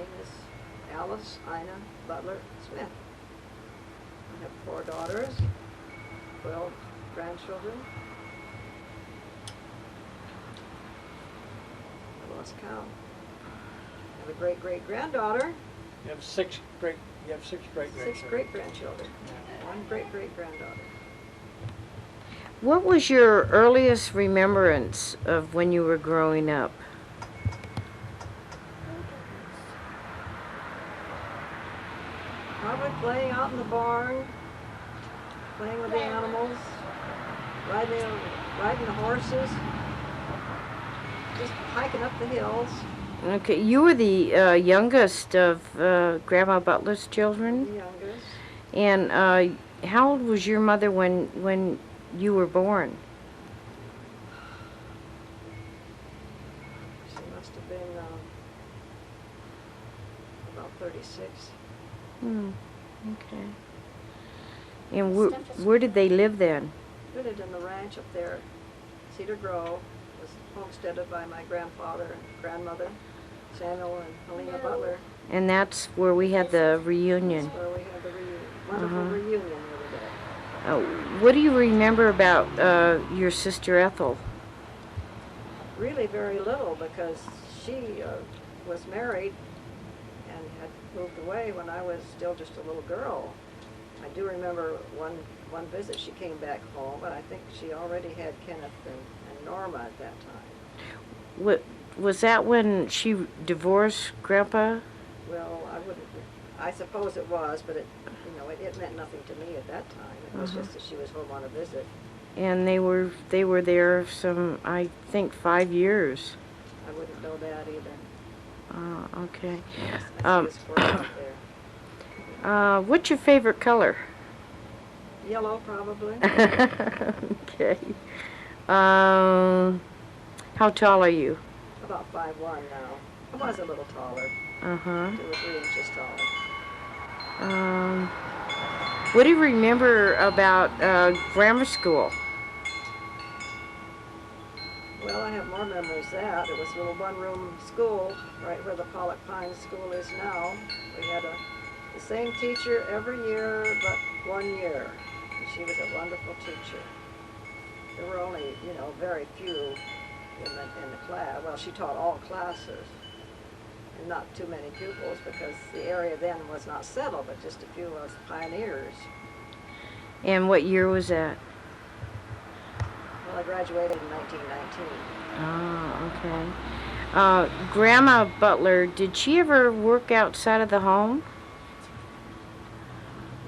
name is Alice Ina Butler Smith. I have 4 daughters, 12 grandchildren. I lost count. I have a great-great-granddaughter. You have 6 great-grandchildren. 6 great-grandchildren. 1 great-great-granddaughter. What was your earliest remembrance of when you were growing up? Probably playing out in the barn, playing with the animals, riding the horses, just hiking up the hills. Okay, you were the youngest of Grandma Butler's The children, youngest. and how old was your mother when you were born? She must have been about 36. Okay. And where did they live then? We lived in the ranch up there, Cedar Grove. It was homesteaded by my grandfather and grandmother, Samuel and Helena Butler. And that's where we had the reunion. That's where we had the wonderful reunion the other day. What do you remember about your sister Ethel? Really very little, because she was married and had moved away when I was still just a little girl. I do remember one visit she came back home, but I think she already had Kenneth and Norma at that time. Was that when she divorced Grandpa? Well, I suppose it was, but it meant nothing to me at that time. It was just that she was home on a visit. And they were there some, I think, 5 years. I wouldn't know that either. Okay. I see a squirrel out there. What's your favorite color? Yellow, probably. Okay. How tall are you? About 5'1" now. I was a little taller. 2 or 3 inches taller. What do you remember about grammar school? Well, I have more memories of that. It was a little one-room school, right where the Pollock Pines School is now. We had the same teacher every year but 1 year. And she was a wonderful teacher. There were only, very few in the class. Well, she taught all classes, and not too many pupils, because the area then was not settled, but just a few of us pioneers. And what year was that? Well, I graduated in 1919. Oh, okay. Grandma Butler, did she ever work outside of the home?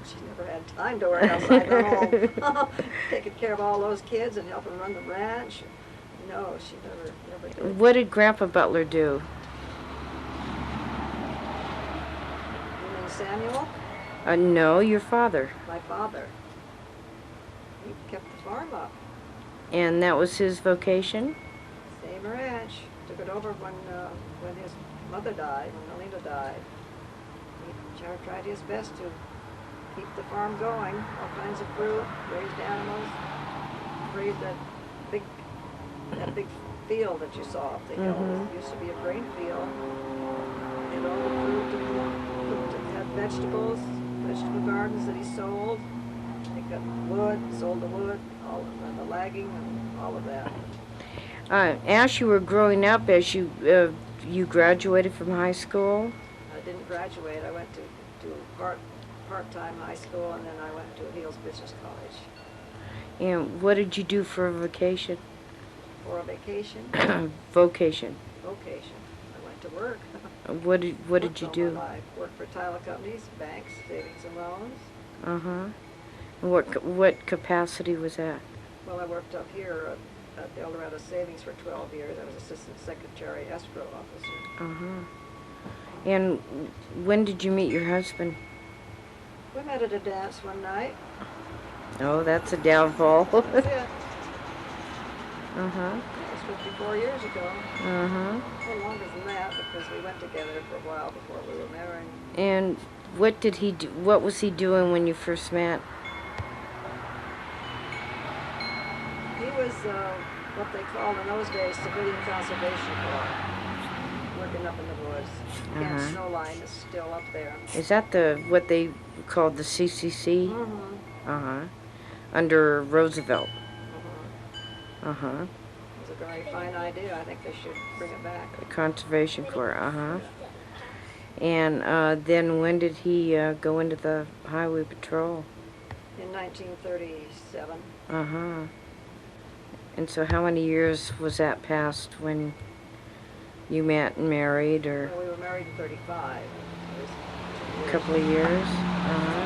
She never had time to work outside the home. Taking care of all those kids and helping run the ranch. No, she never did. What did Grandpa Butler do? You mean Samuel? No, your father. My father. He kept the farm up. And that was his vocation? Same ranch. Took it over when his mother died, when Helena died. He tried his best to keep the farm going. All kinds of fruit, raised animals, raised that big field that you saw up the hill. It used to be a grain field. And all the fruit and had vegetable gardens that he sold. He got wood, sold the wood, all of the lagging and all of that. As you were growing up, as you graduated from high school? I didn't graduate. I went to part-time high school, and then I went to Heels Business College. And what did you do for a vacation? For a vacation? Vocation. Vocation. I went to work. What did you do? I worked for title companies, banks, savings and loans. What capacity was that? Well, I worked up here at the Eldorado Savings for 12 years. I was assistant secretary, escrow officer. And when did you meet your husband? We met at a dance one night. Oh, that's a downfall. That's it. Uh-huh. That was 54 years ago. Uh-huh. A little longer than that, because we went together for a while before we were married. And what did he do? What was he doing when you first met? He was what they called in those days Civilian Conservation Corps, working up in the woods. Kent Snow Line is still up there. Is that what they called the CCC? Mm-hmm. Uh-huh. Under Roosevelt. Mm-hmm. Uh-huh. It's a very fine idea. I think they should bring it back. The Conservation Corps, uh-huh. And then when did he go into the Highway Patrol? In 1937. Uh-huh. And so how many years was that past when you met and married, or Well, we were married in 35. a couple of years? Uh-huh.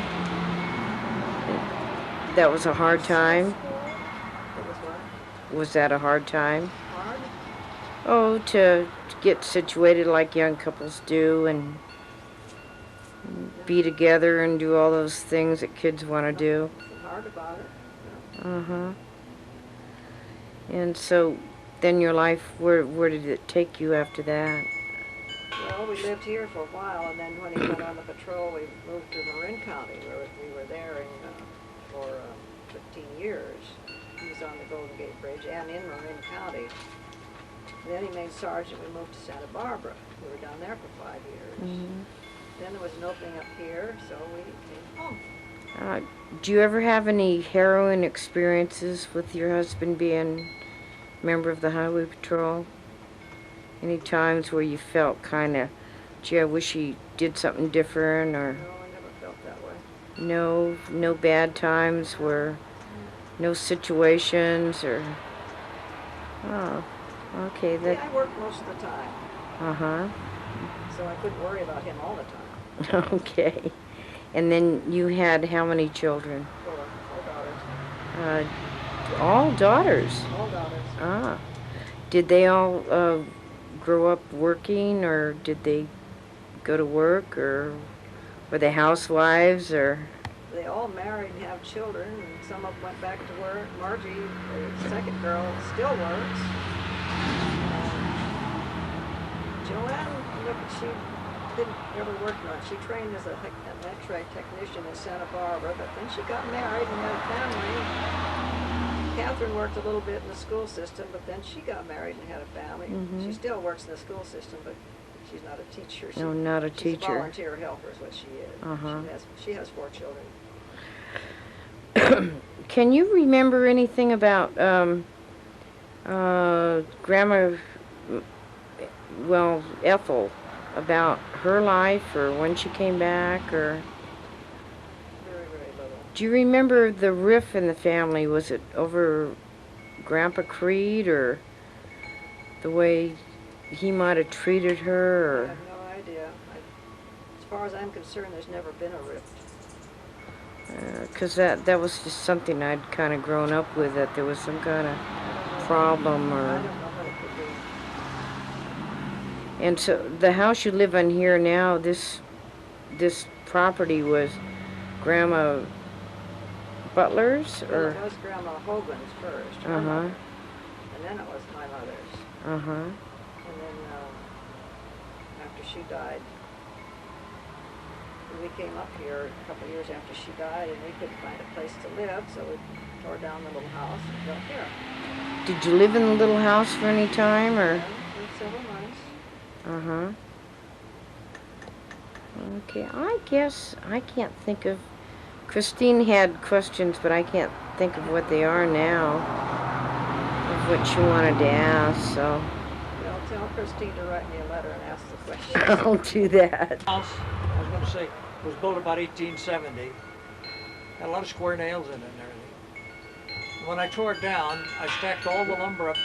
That was a hard time? It was what? Was that a hard time? Hard? Oh, to get situated like young couples do and be together and do all those things that kids want to do. Nothing hard about it. Uh-huh. And so then your life, where did it take you after that? Well, we lived here for a while, and then when he went on the patrol, we moved to Marin County, where we were there for 15 years. He was on the Golden Gate Bridge and in Marin County. Then he made sergeant. We moved to Santa Barbara. We were down there for 5 years. Mm-hmm. Then there was an opening up here, so we came home. Do you ever have any harrowing experiences with your husband being a member of the Highway Patrol? Any times where you felt kind of, gee, I wish he did something different, or No, I never felt that way. no bad times where, no situations, or, oh, okay, Yeah, I worked most of the time, uh-huh, so I couldn't worry about him all the time. okay. And then you had how many children? Four daughters. All daughters. All daughters. Ah. Did they all grow up working, or did they go to work, or were they housewives, or? They all married and have children, and some of them went back to work. Margie, the second girl, still works. Joanne, look, she didn't ever work much. She trained as an X-ray technician in Santa Barbara, but then she got married and had a family. Catherine worked a little bit in the school system, but then she got married and had a family. Mhm. She still works in the school system, but she's not a teacher. No, not a She's teacher. a volunteer helper is what she is. Uh-huh. She has 4 children. Can you remember anything about Grandma, well, Ethel, about her life, or when she came back, or? Very, very little. Do you remember the riff in the family? Was it over Grandpa Creed, or the way he might have treated I her? have no idea. As far as I'm concerned, there's never been a rift. Because that was just something I'd kind of grown up with, that there was some kind of problem, I or. don't know what it could be. And so the house you live in here now, this property was Grandma Butler's, Well, or? it was Grandma Hogan's first, her Uh-huh. mother, and then it was my mother's. Uh-huh. And then after she died, we came up here a couple of years after she died, and we couldn't find a place to live, so we tore down the little house and built here. Did you live in the little house for any time, or? And for several months. Uh-huh. Okay, I guess I can't think of. Christine had questions, but I can't think of what they are now, of what she wanted to ask, so Well, tell Christine to write me a letter and ask the question. I'll do that. House, I was gonna say, was built about 1870. Had a lot of square nails in it and everything. When I tore it down, I stacked all the lumber up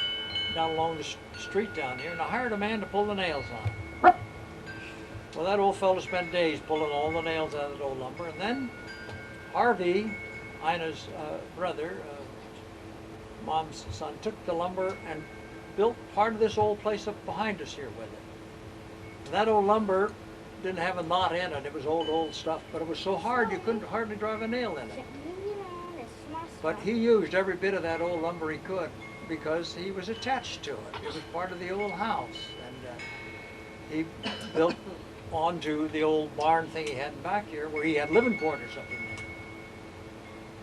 down along the street down here, and I hired a man to pull the nails on. Well, that old fellow spent days pulling all the nails out of that old lumber, and then Harvey, Ina's brother, Mom's son, took the lumber and built part of this old place up behind us here with it. And that old lumber didn't have a knot in it. It was old stuff, but it was so hard you couldn't hardly drive a nail in it. But he used every bit of that old lumber he could because he was attached to it. It was part of the old house, and he built onto the old barn thing he had back here, where he had living quarters up in there.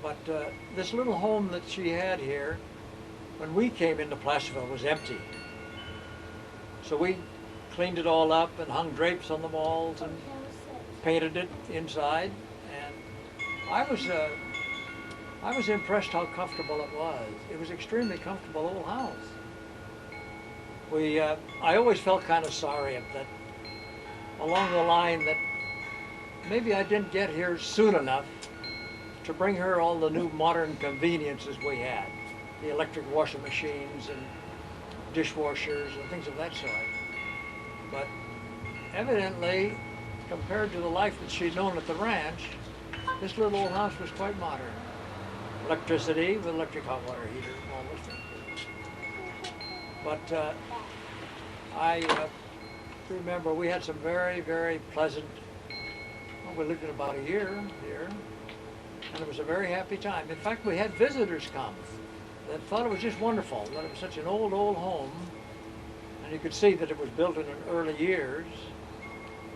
But this little home that she had here, when we came into Placerville, was empty. So we cleaned it all up and hung drapes on the walls and painted it inside. And I was impressed how comfortable it was. It was extremely comfortable old house. I always felt kind of sorry that along the line that maybe I didn't get here soon enough to bring her all the new modern conveniences we had. The electric washing machines and dishwashers and things of that sort. But evidently, compared to the life that she'd known at the ranch, this little old house was quite modern. Electricity with electric hot water heater and all those things. But I remember we had some very, very pleasant, well, we lived in about a year here, and it was a very happy time. In fact, we had visitors come that thought it was just wonderful, that it was such an old home, and you could see that it was built in the early years,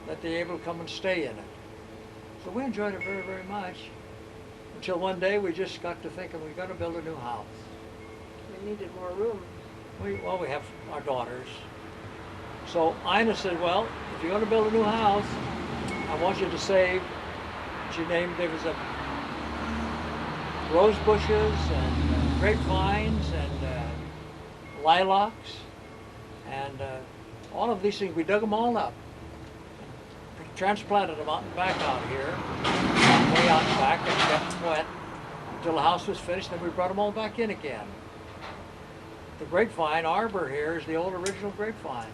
that they were able to come and stay in it. So we enjoyed it very, very much, until one day we just got to thinking we got to build a new house. We needed more room. We have our daughters. So Ina said, well, if you're going to build a new house, I want you to save, she named, there was a rose bushes and grapevines and lilacs and all of these things. We dug them all up, transplanted them back out here, way out back, and kept them wet until the house was finished. Then we brought them all back in again. The grapevine arbor here is the old original grapevine,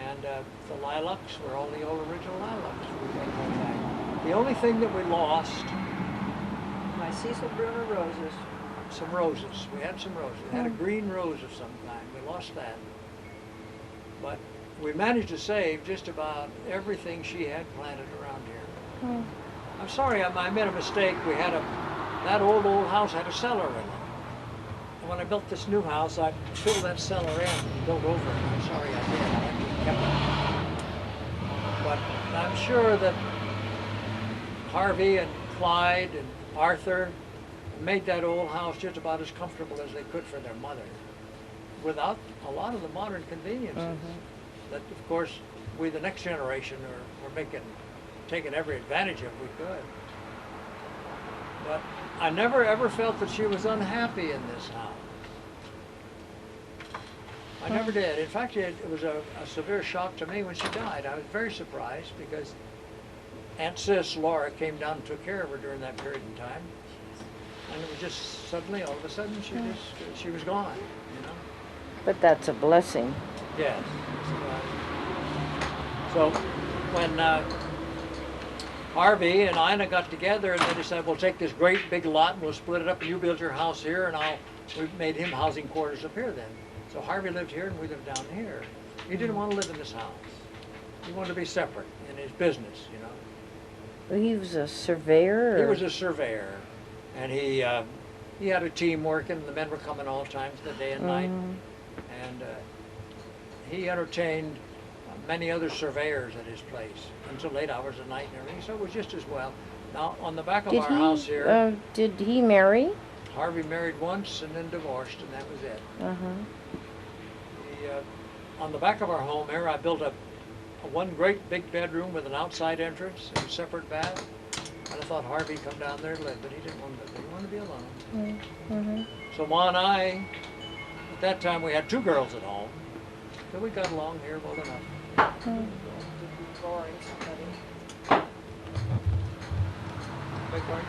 and the lilacs were all the old original lilacs. We brought them all back. The only thing that we lost, My Cecil Bruner roses. some roses. We had some roses. We had a green rose of some kind. We lost that. But we managed to save just about everything she had planted around here. I'm sorry, I made a mistake. That old house had a cellar in it. And when I built this new house, I filled that cellar in and built over it. I'm sorry I did. I actually kept it. But I'm sure that Harvey and Clyde and Arthur made that old house just about as comfortable as they could for their mother, without a lot of the modern conveniences that, of course, we, the next generation, are taking every advantage of we could. But I never ever felt that she was unhappy in this house. I never did. In fact, it was a severe shock to me when she died. I was very surprised because Aunt Sis, Laura, came down and took care of her during that period in time. And it was just suddenly, all of a sudden, she was gone, you know. But that's a blessing. Yes. So when Harvey and Ina got together and they decided, we'll take this great big lot and we'll split it up and you build your house here and we made him housing quarters up here then. So Harvey lived here and we lived down here. He didn't want to live in this house. He wanted to be separate in his business, you know. Well, he was a surveyor? He was a surveyor. And he had a team working, and the men were coming all times, the day and night. And he entertained many other surveyors at his place until late hours of night and everything, so it was just as well. Now, on the back of our house here, did he marry? Harvey married once and then divorced, and that was it. On the back of our home here, I built a one great big bedroom with an outside entrance and a separate bath. And I thought Harvey'd come down there and live, but he didn't want to. He wanted to be alone. So Ma and I, at that time, we had two girls at home, so we got along here well enough. Boring somebody. Beg pardon?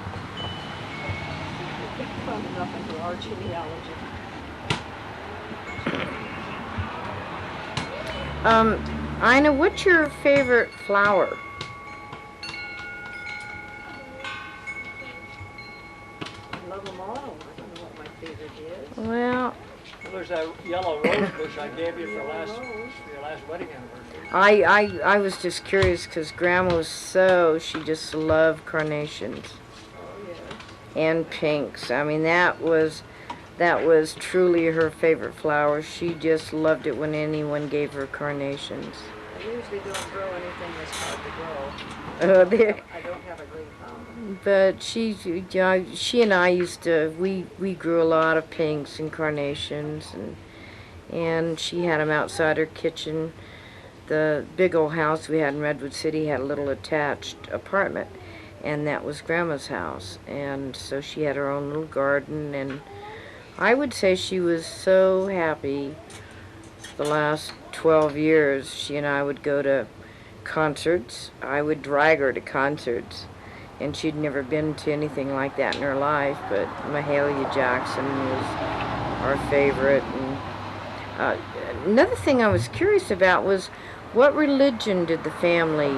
Found enough into our genealogy. Ina, what's your favorite flower? I love them all. I don't know what my favorite is. Well, There's that yellow rose bush I gave you for your last wedding anniversary. I was just curious because Grandma she just loved carnations Oh, yes. and pinks. I mean, that was truly her favorite flower. She just loved it when anyone gave her carnations. I usually don't grow anything that's hard to Oh, grow. there. I don't have a green thumb. But she and I used to, we grew a lot of pinks and carnations, and she had them outside her kitchen the big old house we had in Redwood City had a little attached apartment, and that was Grandma's house. And so she had her own little garden, and I would say she was so happy the last 12 years. She and I would go to concerts. I would drag her to concerts, and she'd never been to anything like that in her life, but Mahalia Jackson was our favorite. And another thing I was curious about was, what religion did the family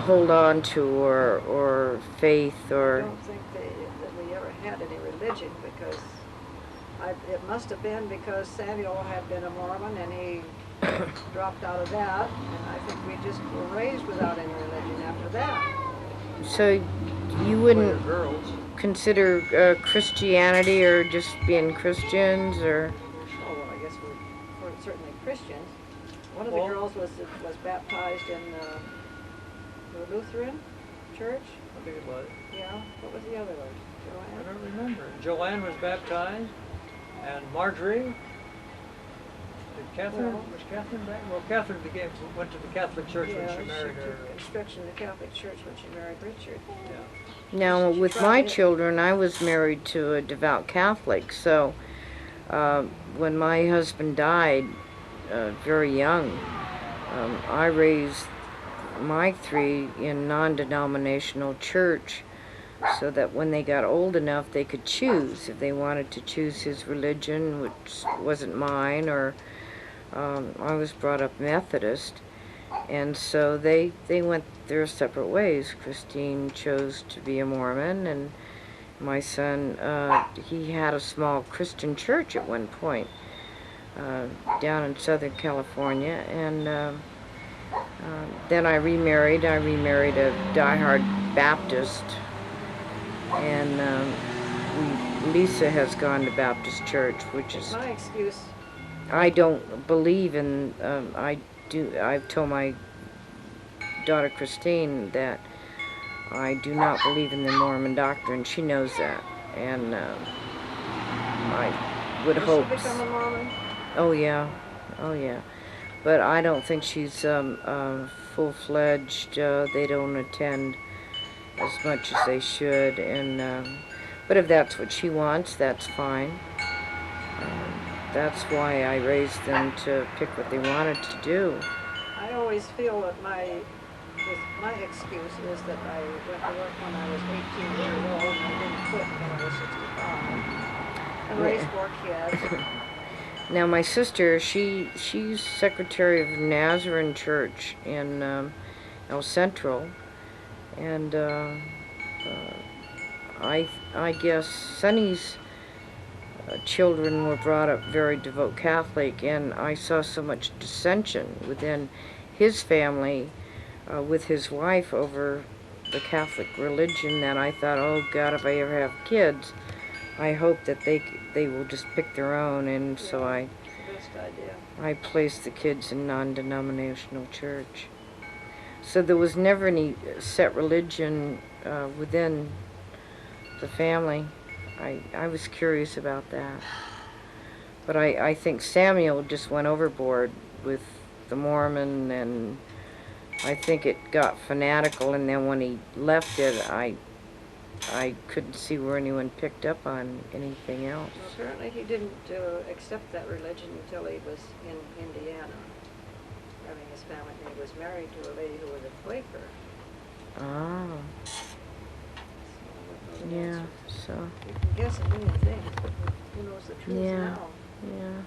hold on to, or faith, I or... don't think that we ever had any religion, because it must have been because Samuel had been a Mormon and he dropped out of that, and I think we just were raised without any religion after that. So you Boy or wouldn't girls. consider Christianity, or just being Christians, or... Oh, well, I guess we're certainly Christians. One of the Well- girls was baptized in the Lutheran church. I think it was. Yeah. What was the other one? I Joanne? don't remember. Joanne was baptized, and Marjorie. Did Catherine? Well- Was Catherine back? Well, Catherine went to the Catholic Church when Yeah, she married her. took instruction in the Catholic Church when she married Richard. Yeah. Now, She with tried my it. children, I was married to a devout Catholic, so when my husband died very young, I raised my three in non-denominational church, so that when they got old enough, they could choose if they wanted to choose his religion, which wasn't mine, or I was brought up Methodist, and so they went their separate ways. Christine chose to be a Mormon, and my son, he had a small Christian church at one point down in Southern California, and then I remarried. I remarried a diehard Baptist, and Lisa has gone to Baptist church, which is... My excuse, I don't believe in, I've told my daughter Christine that I do not believe in the Mormon doctrine. She knows that, and I would did hope... she become a Mormon? Oh yeah, oh yeah. But I don't think she's full-fledged. They don't attend as much as they should, and but if that's what she wants, that's fine. That's why I raised them to pick what they wanted to do. I always feel that my excuse is that I went to work when I was 18 years old and I didn't quit until I was 65. And raised 4 kids. Now my sister, she's secretary of Nazarene Church in El Centro, and I guess Sonny's children were brought up very devout Catholic, and I saw so much dissension within his family with his wife over the Catholic religion that I thought, oh God, if I ever have kids, I hope that they will just pick their own, and so Yeah. I It's the best idea. I placed the kids in non-denominational church. So there was never any set religion within the family. I was curious about that. But I think Samuel just went overboard with the Mormon, and I think it got fanatical, and then when he left it, I couldn't see where anyone picked up on anything else. Well, apparently he didn't accept that religion until he was in Indiana, having his family. And he was married to a lady who was a Quaker. Oh, So I don't know the yeah, answers. so, You can guess a million things, but who knows the truth Yeah. now? yeah.